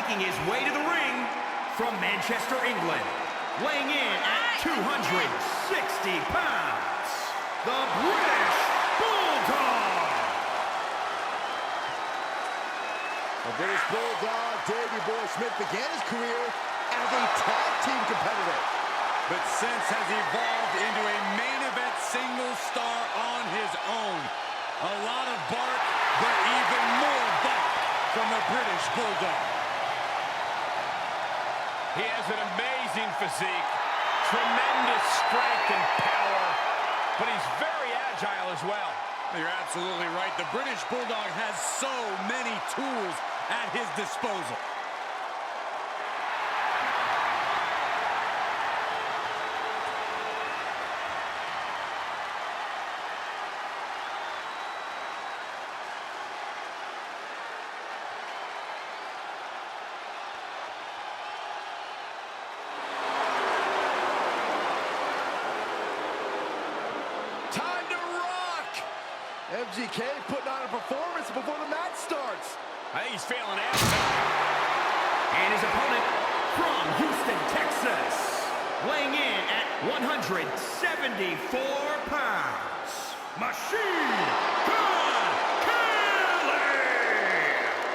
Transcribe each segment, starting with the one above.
Making his way to the ring from Manchester, England, weighing in at 260 pounds, the British Bulldog. The British Bulldog, Davey Boy Smith, began his career as a tag team competitor, but since has evolved into a main event single star on his own. A lot of bark, but even more bark from the British Bulldog. He has an amazing physique, tremendous strength and power, but he's very agile as well. You're absolutely right. The British Bulldog has so many tools at his disposal. MGK putting on a performance before the match starts. I think he's feeling it. And his opponent from Houston, Texas, weighing in at 174 pounds, Machine Gun Kelly!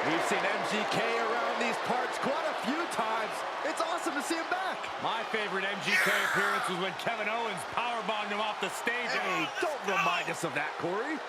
We've seen MGK around these parts quite a few times. It's awesome to see him back. My favorite MGK appearance was when Kevin Owens powerbombed him off the stage. Hey, don't remind us of that, Corey.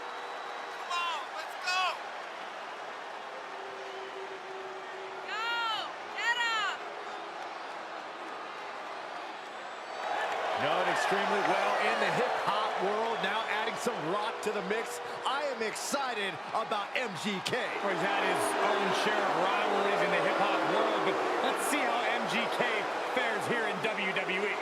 Known extremely well in the hip-hop world, now adding some rock to the mix. I am excited about MGK. He's had his own share of rivalries in the hip-hop world, but let's see how MGK fares here in WWE.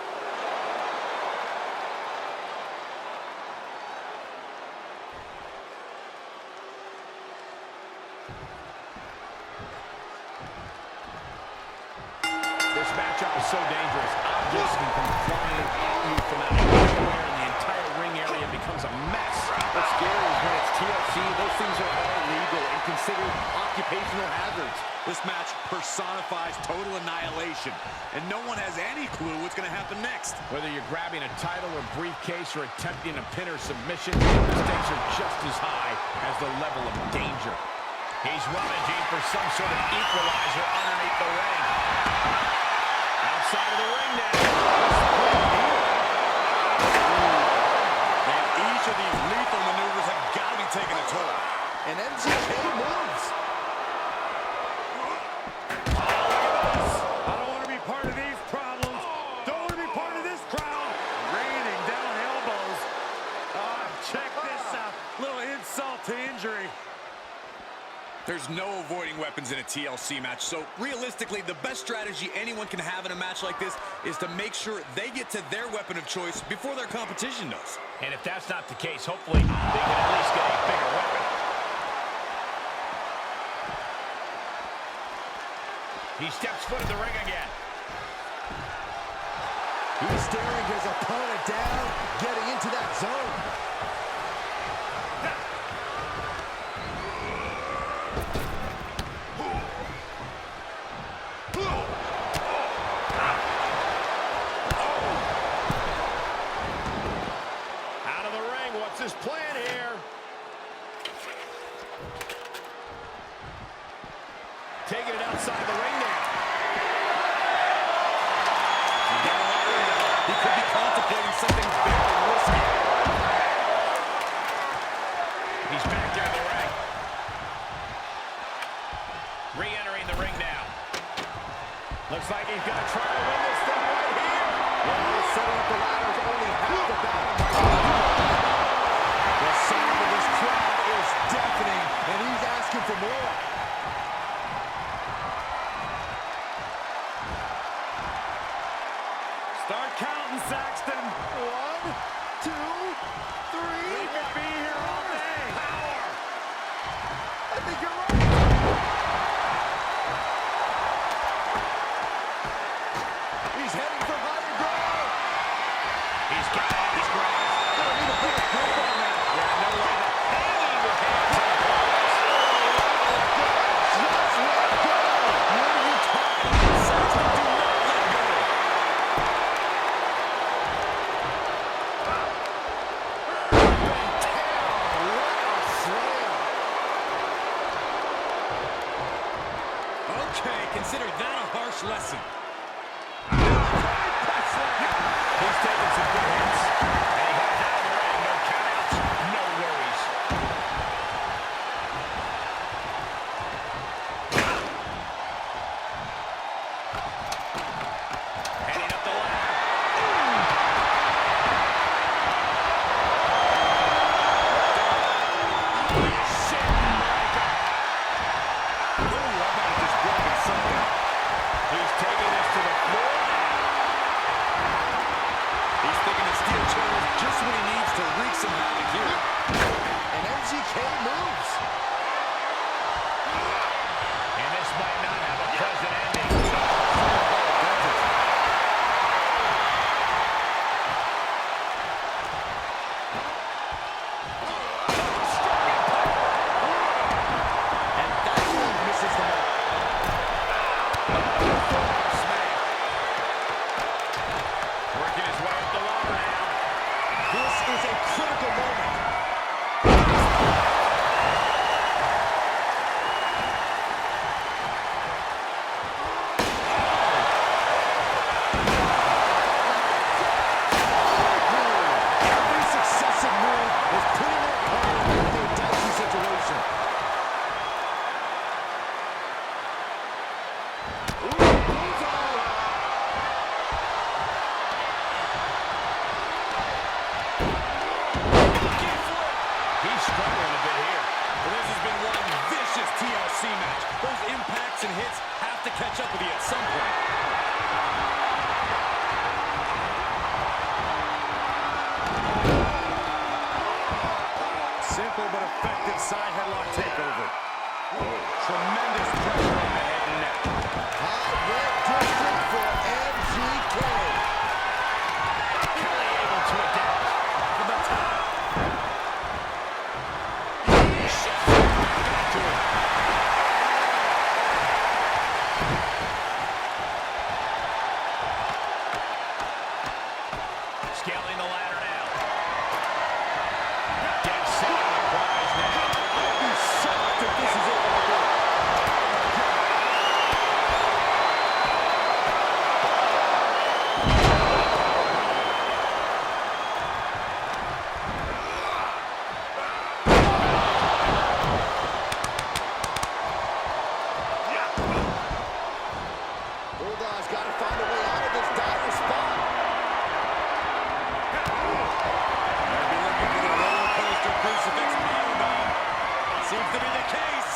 This matchup is so dangerous. Objects can come flying at you from out of nowhere, and the entire ring area becomes a mess. What's scary is when it's TLC, those things are all legal and considered occupational hazards. This match personifies total annihilation, and no one has any clue what's going to happen next. Whether you're grabbing a title or briefcase or attempting a pin or submission, the stakes are just as high as the level of danger. He's rummaging for some sort of equalizer underneath the ring. Outside of the ring now. And each of these lethal maneuvers have got to be taking a toll. And MGK moves. I don't want to be part of these problems. Don't want to be part of this crowd. Raining down elbows. Check this out. Little insult to injury. There's no avoiding weapons in a TLC match, so realistically, the best strategy anyone can have in a match like this is to make sure they get to their weapon of choice before their competition does. And if that's not the case, hopefully they can at least get a bigger weapon. He steps foot in the ring again. He's staring his opponent down, getting into that zone. His plan here. Taking it outside the ring now. He could be contemplating something very risky. He's back there in the ring. Re-entering the ring now. Looks like he's going to try to win this thing right here. Well, setting up the ladder is only half the battle. The sound of this crowd is deafening, and he's asking for more. Start counting, Saxton. 1, 2, 3. We could be here all day. Power. I think you're right. He's heading for higher ground. He's got it. He's grabbed. Gonna need a bigger grip on that. Yeah, no way. Hanging with hands. Just let go. What are you talking consider that a harsh lesson. He's taking some good hits. And he heads out of the ring. No countouts, no worries. Heading up the ladder. He's taking this to the floor. He's thinking the steel chair is just what he needs to wreak some havoc here. And MGK moves. And this might not have a pleasant ending. And that one misses the mark. Working his way up the ladder now. This is a critical moment. Every successive move is putting their opponent into a dicey situation. He's struggling a bit here. Well, this has been one vicious TLC match. Those impacts and hits have to catch up with you at some point. Simple but effective side headlock takeover. Tremendous pressure on the head and neck. High red district for MGK. Kelly able to adapt. From the top. Back to him. Scaling the ladder now. Dead set on the prize now. I'd be shocked if this is over. Bulldog's got to find a way out of this dire spot. Might be looking for the roller coaster crucifix power bomb. Seems to be the case.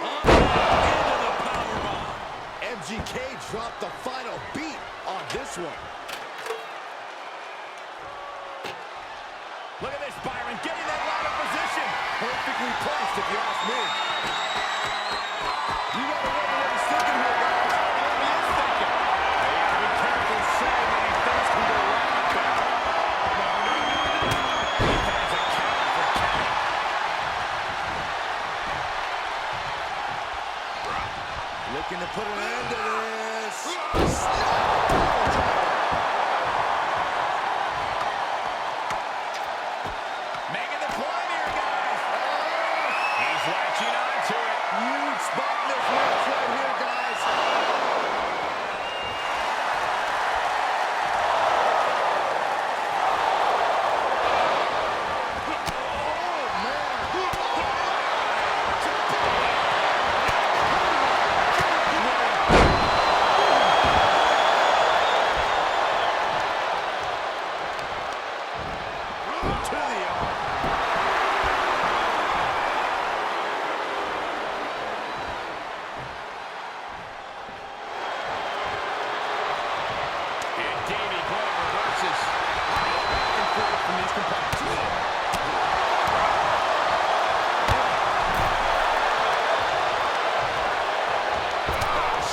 Into the power bomb. MGK dropped the final beat on this one. Look at this, Byron, getting that ladder position. Perfectly placed, if you ask me. You gotta wonder what he's thinking here, guys. What he is thinking. They gotta be careful so many things can go wrong up there. He finds a counter for Kenny. Looking to put an end to this. Making the climb here, guys. He's latching onto it. Huge spot in this match right here, guys. Oh, man. To the arm. And Davey Boy reverses. Back and forth from these components.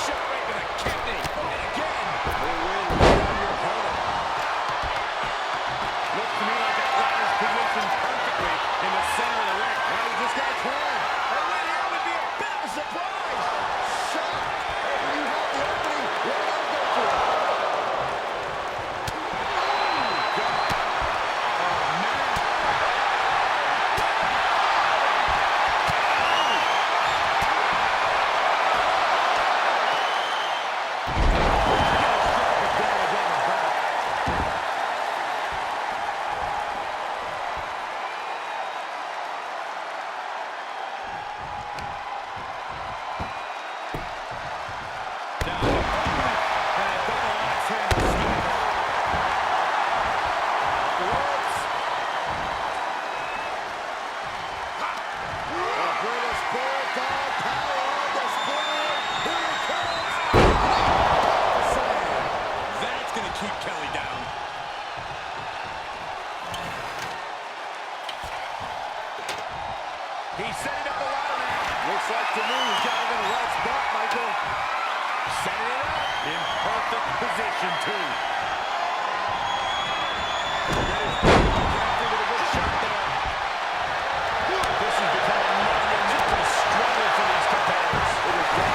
Shot right to the kidney. And again. They win right on your opponent. Looks to me like that ladder's position. keep Kelly down. He's setting up the ladder now. Looks like to me he's got him in the right spot, Michael. Setting it up. In perfect position, too. Connected with a good shot there. This has become a monumental struggle for these competitors. It is great.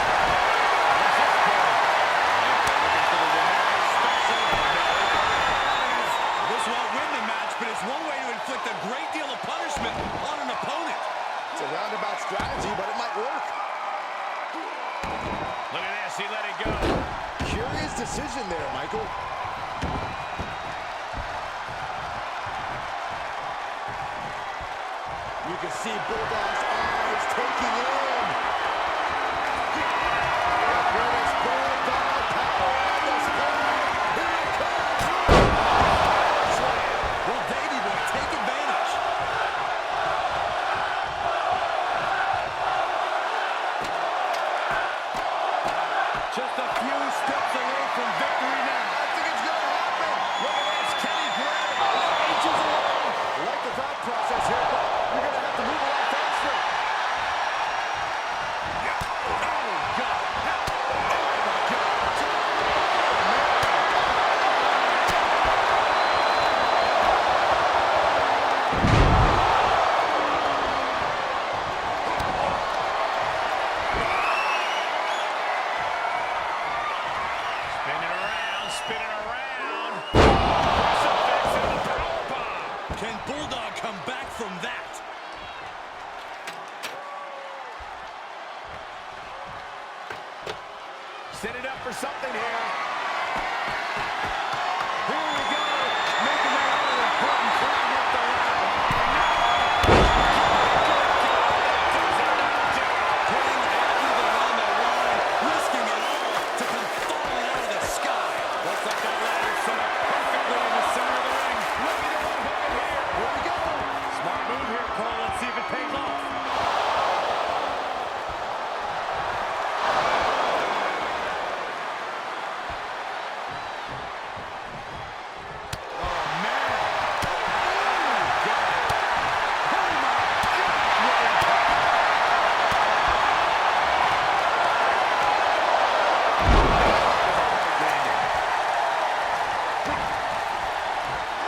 This won't win the match, but it's one way to inflict a great deal of punishment on an opponent. It's a roundabout strategy, but it might work. Look at this, he let it go. Curious decision there, Michael. You can see Bulldog's eyes taking in. The British Bulldog power on display. Here it comes. Well, Davey Boy, take advantage. Just a few steps away from victory now. I think it's going to happen. Look at this. Kenny Graham inches away. I like the thought process here, but you're going to have to move a lot faster. Oh, God. Spinning around. Crucifix and the powerbomb. Can Bulldog come back from that? Set it up for something here. Here we go. Making that all important climb up the ladder. Putting everything on the line, risking it all to come falling out of the sky. Looks like that ladder set up perfectly in the center of the ring. Looking to unhook it here. Here we go. Smart move here, Cole. Let's see if it pays off.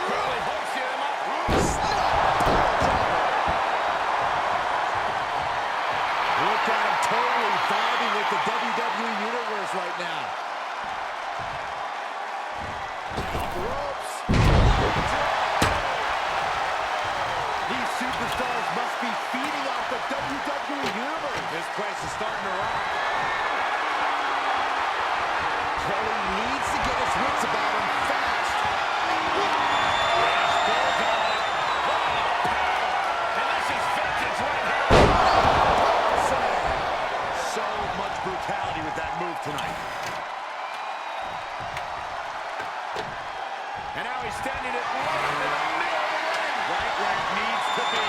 Quickly hoisted him up. Look at him totally vibing with the WWE Universe right now. Off the ropes. These superstars must be feeding off the WWE Universe. This place is starting to rock. Kelly needs to get his wits about him fast. And this is vengeance right here. So much brutality with that move tonight. And now he's standing it right in the middle of the ring. Right where it needs to be.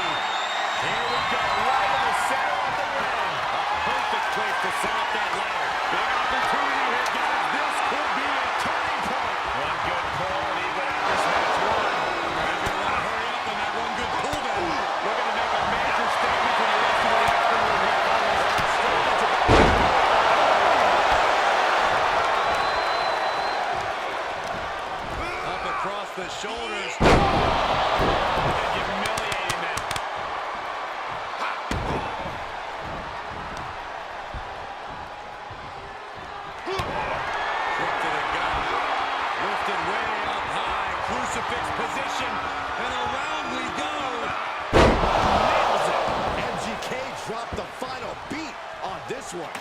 Here we go, right in the center of the ring. A perfect place to set up that ladder. Big opportunity here, guys. This could be a turning point. One good pull, and even out this match won. He's going to want to hurry up on that one good pull down. Looking to make a major statement to the rest of the afternoon here, fellas. Up across the shoulders. Humiliating them. Kick to the gut. Lifted way up high. Crucifix position. And around we go. Nails it. MGK dropped the final beat on this one.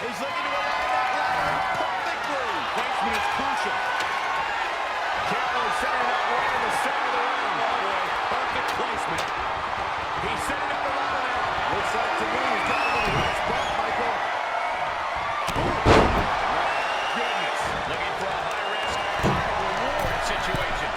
He's looking to align that ladder perfectly. Placement is crucial. Carefully setting it up right in the center of the ring. Oh, boy. Perfect placement. He's setting up the ladder now. Looks like to me he's got him in the right spot, Michael. Goodness. Looking for a high-risk, high-reward situation.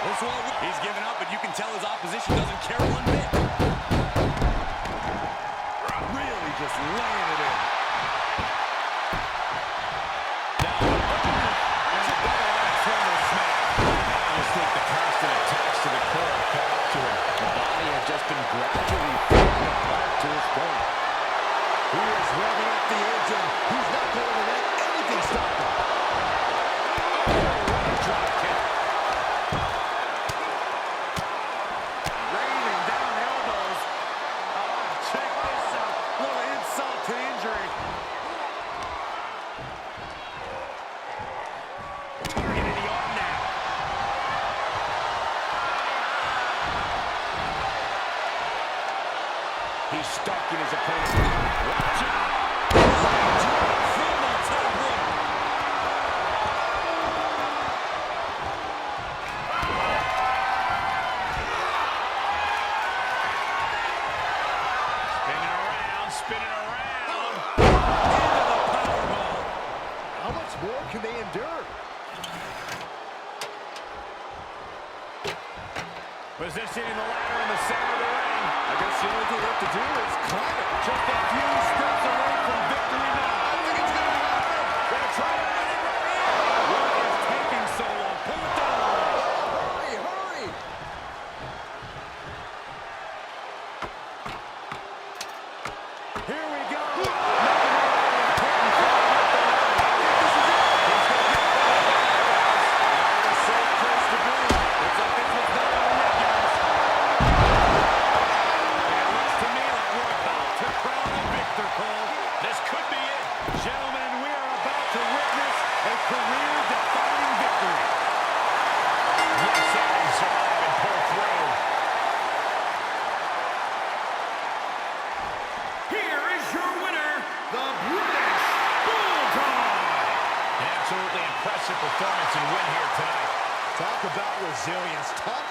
This one, he's given up, but you can tell his opposition doesn't care one bit. Really just laying it in. That's a double axe handle smash. I just think the constant attacks to the core have caught up to him. The body has just been gradually falling apart to his point. He is revving up the engine. He's not going to let anything stop him. Drop kick. Raining down elbows. Oh, check this out. Little insult to injury. Targeting the arm now. He's stuck in his opponent. Watch out. From the top rope. Spinning around. Into the powerbomb. How much more can they endure? Positioning the ladder in the center of the ring. I guess the only thing left to do is climb it. Just a few steps away from victory now. I think it's going to happen. They're trying to win it right here. What is taking so long? Pull it down. Hurry, hurry. Here we go. This could be it. Gentlemen, we are about to witness a career-defining victory. Yes, they can survive and pull through. Here is your winner, the British Bulldog. An absolutely impressive performance and win here tonight. Talk about resilience. Talk